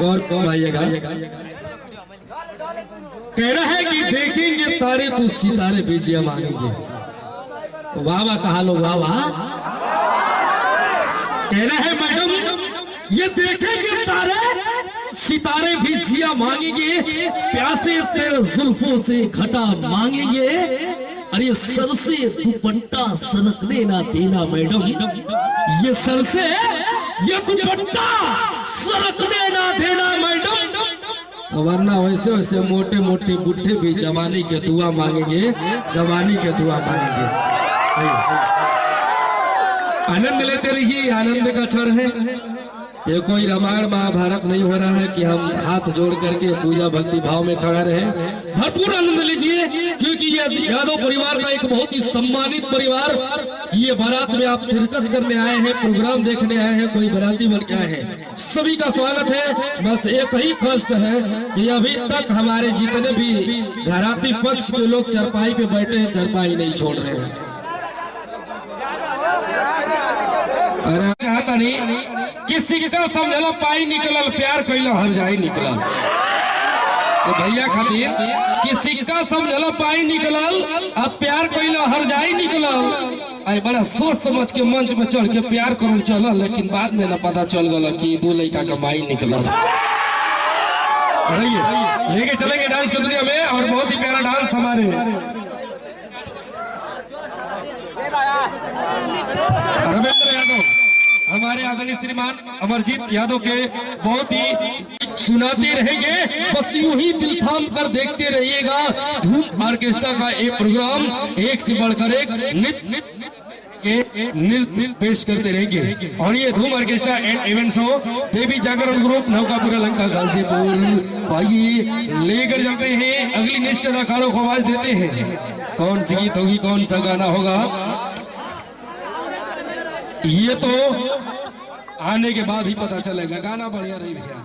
गौर भाइएगा, कह रहा है कि देखेंगे तारे तो सितारे भेजिए मांगेंगे। वाह वाह कहा लो, वाह वाह। कह रहा है मैडम ये देखेंगे तारे सितारे भी जिया मांगेंगे, प्यासे तेरे जुल्फों से घटा मांगेंगे। अरे सर से दुपट्टा सरकने ना देना मैडम, ये सर से ये दुपट्टा सरकने ना देना मैडम, वरना वैसे वैसे मोटे मोटे बुढ़े भी जवानी के दुआ मांगेंगे, जवानी के दुआ मांगेंगे। आनंद लेते रहिए, आनंद का क्षण है। ये कोई रामायण महाभारत नहीं हो रहा है कि हम हाथ जोड़ करके पूजा भक्ति भाव में खड़ा रहे। भरपूर आनंद लीजिए, क्योंकि ये यादव परिवार का एक बहुत ही सम्मानित परिवार। ये बारात में आप तिरकस करने आए हैं, प्रोग्राम देखने आए हैं, कोई बाराती बन के आए हैं, सभी का स्वागत है। बस एक ही कष्ट है कि अभी तक हमारे जितने भी घराती पक्ष के लोग चरपाई पे बैठे हैं, चरपाई नहीं छोड़ रहे हैं। अरे चाहता नहीं कि सिक्का समझला पाई निकलल, प्यार कैला हर जाई निकलल। तो भैया खातिर कि सिक्का समझला पाई निकलल, अब प्यार कैला हर जाई निकलल। आई बड़ा सोच समझ के मंच में चढ़ के प्यार करूं चलल, लेकिन बाद में ना पता चल गल कि दो लड़का का माई निकलल। लेके चलेंगे डांस की दुनिया में, और बहुत ही प्यारा डांस हमारे रविंद्र यादव, हमारे आदरणीय श्रीमान अमरजीत यादव के बहुत ही सुनाते रहेंगे। बस यूं ही दिल थाम कर देखते रहिएगा। धूम ऑर्केस्ट्रा का एक प्रोग्राम एक से बढ़कर एक नृत्य पेश करते रहेंगे। और ये धूम ऑर्केस्ट्रा एंड इवेंट्स हो देवी जागरण ग्रुप नौकापुरा लंका गाजीपुर, आइए लेकर जाते हैं अगली नेक्स्ट अदाकारों को आवाज देते हैं। कौन सी गीत होगी, कौन सा गाना होगा, ये तो आने के बाद ही पता चलेगा। गाना बढ़िया रही भैया।